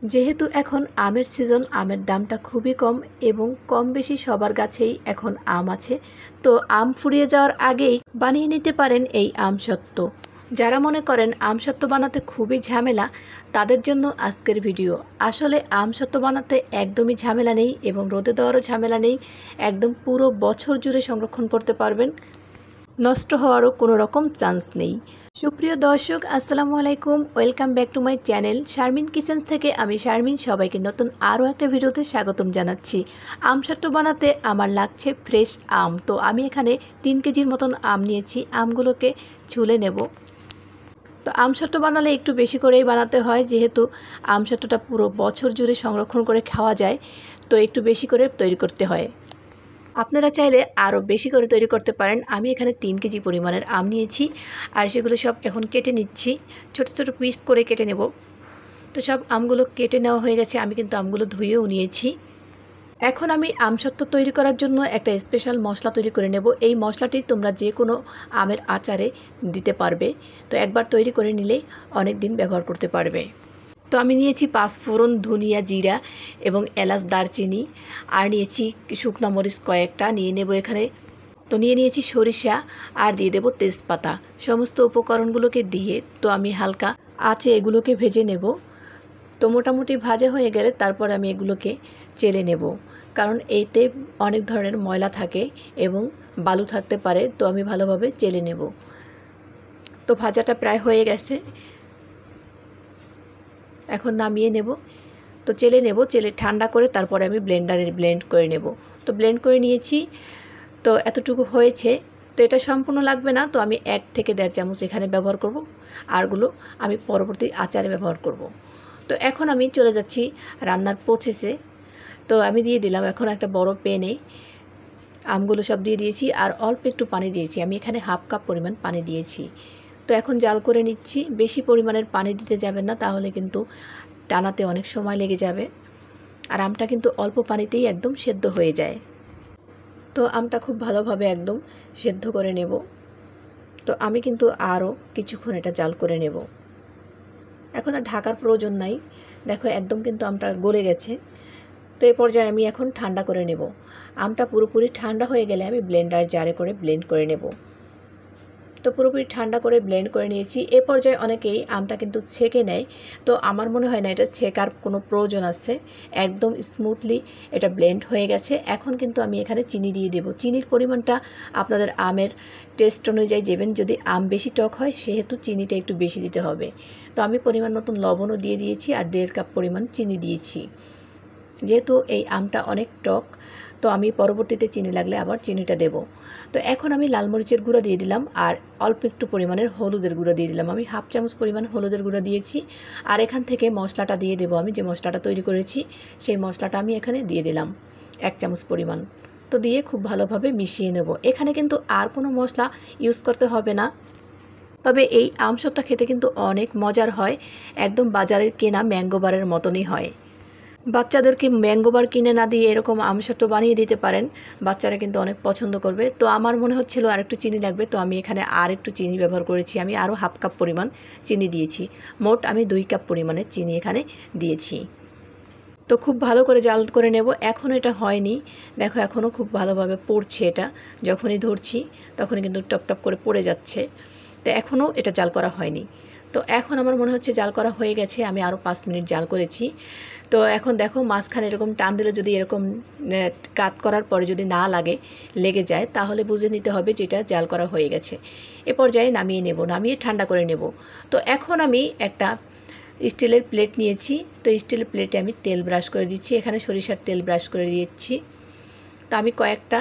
যেহেতু এখন আমের সিজন, আমের দামটা খুবই কম এবং কম বেশি সবার গাছেই এখন আম আছে। তো আম ফুরিয়ে যাওয়ার আগেই বানিয়ে নিতে পারেন এই আমসত্ত্ব। যারা মনে করেন আমসত্ত্ব বানাতে খুবই ঝামেলা, তাদের জন্য আজকের ভিডিও। আসলে আমসত্ত্ব বানাতে একদমই ঝামেলা নেই এবং রোদে দেওয়ারও ঝামেলা নেই। একদম পুরো বছর জুড়ে সংরক্ষণ করতে পারবেন, নষ্ট হওয়ারও কোনো রকম চান্স নেই। সুপ্রিয় দর্শক, আসসালামু আলাইকুম, welcome back to my channel Sharmin kitchen থেকে আমি শারমিন সবাইকে নতুন আরও একটা ভিডিওতে স্বাগতম জানাচ্ছি। আমসত্ত্ব বানাতে আমার লাগছে ফ্রেশ আম। তো আমি এখানে 3 কেজির মতন আম নিয়েছি। আমগুলোকে ছুলে নেব। তো আমসত্ত্ব বানালে একটু বেশি করেই বানাতে হয়, যেহেতু আমসত্ত্বটা পুরো বছর জুড়ে সংরক্ষণ করে খাওয়া যায়, তো একটু বেশি করে তৈরি করতে হয়। আপনারা চাইলে আরও বেশি করে তৈরি করতে পারেন। আমি এখানে 3 কেজি পরিমাণের আম নিয়েছি আর সেগুলো সব এখন কেটে নিচ্ছি। ছোট ছোট পিস করে কেটে নেব। তো সব আমগুলো কেটে নেওয়া হয়ে গেছে। আমি কিন্তু আমগুলো ধুয়েও নিয়েছি। এখন আমি আমসত্ত্ব তৈরি করার জন্য একটা স্পেশাল মশলা তৈরি করে নেব। এই মশলাটি তোমরা যে কোনো আমের আচারে দিতে পারবে। তো একবার তৈরি করে নিলে অনেক দিন ব্যবহার করতে পারবে। তো আমি নিয়েছি 5 ফোড়ন, ধনিয়া, জিরা এবং এলাচ, দারচিনি, আর নিয়েছি শুকনো মরিচ কয়েকটা নিয়ে নেব এখানে। তো নিয়ে নিয়েছি সরিষা আর দিয়ে দেব তেজপাতা। সমস্ত উপকরণগুলোকে দিয়ে তো আমি হালকা আঁচে এগুলোকে ভেজে নেব। তো মোটামুটি ভাজা হয়ে গেলে তারপর আমি এগুলোকে চেলে নেব, কারণ এতে অনেক ধরনের ময়লা থাকে এবং বালু থাকতে পারে। তো আমি ভালোভাবে চেলে নেব। তো ভাজাটা প্রায় হয়ে গেছে, এখন নামিয়ে নেব। তো চেলে নেব, চেলে ঠান্ডা করে তারপরে আমি ব্লেন্ডারে ব্লেন্ড করে নেব। তো ব্লেন্ড করে নিয়েছি। তো এতটুকু হয়েছে। তো এটা সম্পূর্ণ লাগবে না, তো আমি 1 থেকে 1.5 চামচ এখানে ব্যবহার করব। আরগুলো আমি পরবর্তী আচারে ব্যবহার করব। তো এখন আমি চলে যাচ্ছি রান্নার প্রসেসে। তো আমি দিয়ে দিলাম এখন একটা বড় প্যানে আমগুলো সব দিয়ে দিয়েছি আর অল্প একটু পানি দিয়েছি। আমি এখানে 1/2 কাপ পরিমাণ পানি দিয়েছি। তো এখন জাল করে নিচ্ছি। বেশি পরিমাণের পানি দিতে যাবেন না, তাহলে কিন্তু টানাতে অনেক সময় লেগে যাবে। আর আমটা কিন্তু অল্প পানিতেই একদম সেদ্ধ হয়ে যায়। তো আমটা খুব ভালোভাবে একদম সেদ্ধ করে নেব। তো আমি কিন্তু আরও কিছুক্ষণ এটা জাল করে নেব। এখন আর ঢাকার প্রয়োজন নাই। দেখো একদম কিন্তু আমটা গলে গেছে। তো এই পর্যায়ে আমি এখন ঠান্ডা করে নেব। আমটা পুরোপুরি ঠান্ডা হয়ে গেলে আমি ব্লেন্ডার জারে করে ব্লেন্ড করে নেব। তো পুরোপুরি ঠান্ডা করে ব্লেন্ড করে নিয়েছি। এ পর্যায়ে অনেকেই আমটা কিন্তু ছেঁকে নেয়। তো আমার মনে হয় না এটা ছেঁকার কোনো প্রয়োজন আছে। একদম স্মুথলি এটা ব্লেন্ড হয়ে গেছে। এখন কিন্তু আমি এখানে চিনি দিয়ে দেব। চিনির পরিমাণটা আপনাদের আমের টেস্ট অনুযায়ী দেবেন। যদি আম বেশি টক হয় সেহেতু চিনিটা একটু বেশি দিতে হবে। তো আমি পরিমাণ মতন লবণও দিয়ে দিয়েছি আর 1.5 কাপ পরিমাণ চিনি দিয়েছি। যেহেতু এই আমটা অনেক টক, তো আমি পরবর্তীতে চিনি লাগলে আবার চিনিটা দেব। তো এখন আমি লাল মরিচের গুঁড়া দিয়ে দিলাম আর অল্প একটু পরিমাণের হলুদের গুঁড়া দিয়ে দিলাম। আমি 1/2 চামচ পরিমাণ হলুদের গুঁড়া দিয়েছি। আর এখান থেকে মশলাটা দিয়ে দেব। আমি যে মশলাটা তৈরি করেছি সেই মশলাটা আমি এখানে দিয়ে দিলাম 1 চামচ পরিমাণ। তো দিয়ে খুব ভালোভাবে মিশিয়ে নেব। এখানে কিন্তু আর কোনো মশলা ইউজ করতে হবে না। তবে এই আমসত্ত্ব খেতে কিন্তু অনেক মজার হয়। একদম বাজারের কেনা ম্যাঙ্গো বারের মতনই হয়। বাচ্চাদেরকে ম্যাঙ্গো বার কিনে না দিয়ে এরকম আমসত্ত্ব বানিয়ে দিতে পারেন। বাচ্চারা কিন্তু অনেক পছন্দ করবে। তো আমার মনে হচ্ছিল আর একটু চিনি লাগবে, তো আমি এখানে আর একটু চিনি ব্যবহার করেছি। আমি আরও 1/2 কাপ পরিমাণ চিনি দিয়েছি। মোট আমি 2 কাপ পরিমাণের চিনি এখানে দিয়েছি। তো খুব ভালো করে জাল করে নেব। এখনও এটা হয়নি, দেখো এখনও খুব ভালোভাবে পড়ছে। এটা যখনই ধরছি তখনই কিন্তু টপ টপ করে পড়ে যাচ্ছে। তো এখনও এটা জাল করা হয়নি। তো এখন আমার মনে হচ্ছে জাল করা হয়ে গেছে। আমি আরও 5 মিনিট জাল করেছি। তো এখন দেখো মাঝখানে এরকম টান দিলে যদি এরকম কাত করার পরে যদি না লেগে যায়, তাহলে বুঝে নিতে হবে যে এটা জাল করা হয়ে গেছে। এ পর্যায়ে নামিয়ে নেব, নামিয়ে ঠান্ডা করে নেব। তো এখন আমি একটা স্টিলের প্লেট নিয়েছি। তো স্টিলের প্লেটে আমি তেল ব্রাশ করে দিচ্ছি। এখানে সরিষার তেল ব্রাশ করে দিচ্ছি। তো আমি কয়েকটা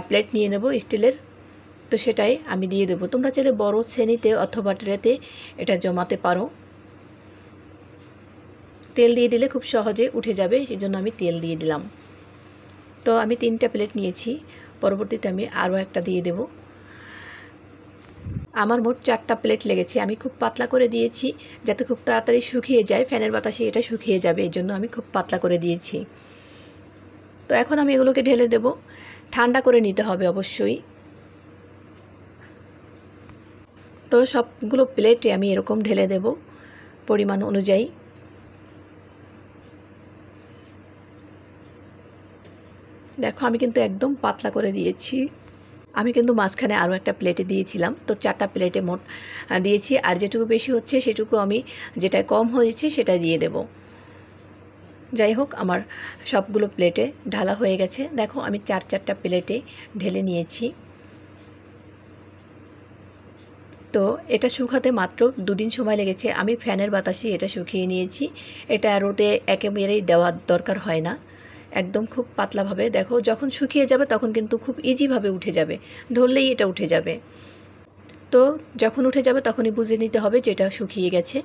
প্লেট নিয়ে নেব স্টিলের। তো সেটাই আমি দিয়ে দেবো। তোমরা চাইলে বড় শ্রেণীতে অথবা ট্রেতে এটা জমাতে পারো। তেল দিয়ে দিলে খুব সহজে উঠে যাবে, সেই জন্য আমি তেল দিয়ে দিলাম। তো আমি 3টা প্লেট নিয়েছি। পরবর্তীতে আমি আরও একটা দিয়ে দেব। আমার মোট 4টা প্লেট লেগেছে। আমি খুব পাতলা করে দিয়েছি যাতে খুব তাড়াতাড়ি শুকিয়ে যায়। ফ্যানের বাতাসে এটা শুকিয়ে যাবে, এই জন্য আমি খুব পাতলা করে দিয়েছি। তো এখন আমি এগুলোকে ঢেলে দেব। ঠান্ডা করে নিতে হবে অবশ্যই। তো সবগুলো প্লেটে আমি এরকম ঢেলে দেব পরিমাণ অনুযায়ী। দেখো আমি কিন্তু একদম পাতলা করে দিয়েছি। আমি কিন্তু মাঝখানে আরও একটা প্লেটে দিয়েছিলাম, তো 4টা প্লেটে মোট দিয়েছি। আর যেটুকু বেশি হচ্ছে সেটুকু আমি যেটা কম হয়েছে সেটা দিয়ে দেব। যাই হোক, আমার সবগুলো প্লেটে ঢালা হয়ে গেছে। দেখো আমি 4টা প্লেটে ঢেলে নিয়েছি। তো এটা শুকাতে মাত্র 2 দিন সময় লেগেছে। আমি ফ্যানের বাতাসে এটা শুকিয়ে নিয়েছি। এটা রোদে একেবারেই দেওয়ার দরকার হয় না, একদম খুব পাতলাভাবে। দেখো যখন শুকিয়ে যাবে তখন কিন্তু খুব ইজিভাবে উঠে যাবে, ধরলেই এটা উঠে যাবে। তো যখন উঠে যাবে তখনই বুঝে নিতে হবে যে এটা শুকিয়ে গেছে।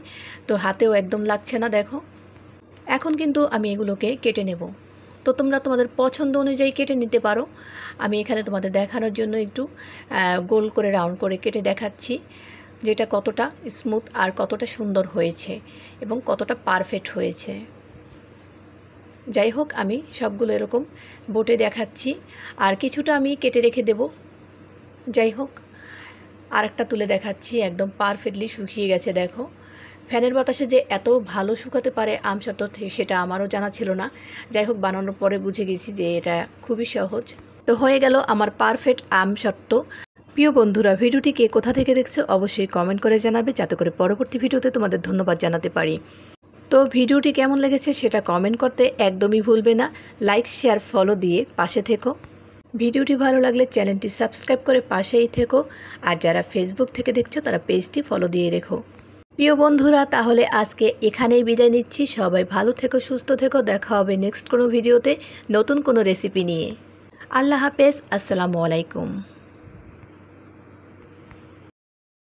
তো হাতেও একদম লাগছে না। দেখো এখন কিন্তু আমি এগুলোকে কেটে নেব। তো তোমরা তোমাদের পছন্দ অনুযায়ী কেটে নিতে পারো। আমি এখানে তোমাদের দেখানোর জন্য একটু গোল করে রাউন্ড করে কেটে দেখাচ্ছি যেটা কতটা স্মুথ আর কতটা সুন্দর হয়েছে এবং কতটা পারফেক্ট হয়েছে। যাই হোক, আমি সবগুলো এরকম বোটে দেখাচ্ছি, আর কিছুটা আমি কেটে রেখে দেব। যাই হোক, আরেকটা তুলে দেখাচ্ছি, একদম পারফেক্টলি শুকিয়ে গেছে। দেখো ফ্যানের বাতাসে যে এত ভালো শুকাতে পারে আমসত্ত্ব, সেটা আমারও জানা ছিল না। যাই হোক, বানানোর পরে বুঝে গেছি যে এটা খুবই সহজ। তো হয়ে গেল আমার পারফেক্ট আমসত্ত্ব। প্রিয় বন্ধুরা, ভিডিওটি কে কোথা থেকে দেখছো অবশ্যই কমেন্ট করে জানাবে, যাতে করে পরবর্তী ভিডিওতে তোমাদের ধন্যবাদ জানাতে পারি। তো ভিডিওটি কেমন লেগেছে সেটা কমেন্ট করতে একদমই ভুলবে না। লাইক, শেয়ার, ফলো দিয়ে পাশে থেকো। ভিডিওটি ভালো লাগলে চ্যানেলটি সাবস্ক্রাইব করে পাশেই থেকো। আর যারা ফেসবুক থেকে দেখছো তারা পেজটি ফলো দিয়ে রেখো। প্রিয় বন্ধুরা, তাহলে আজকে এখানেই বিদায় নিচ্ছি। সবাই ভালো থেকো, সুস্থ থেকো। দেখা হবে নেক্সট কোনো ভিডিওতে নতুন কোনো রেসিপি নিয়ে। আল্লাহ হাফেজ, আসসালামু আলাইকুম।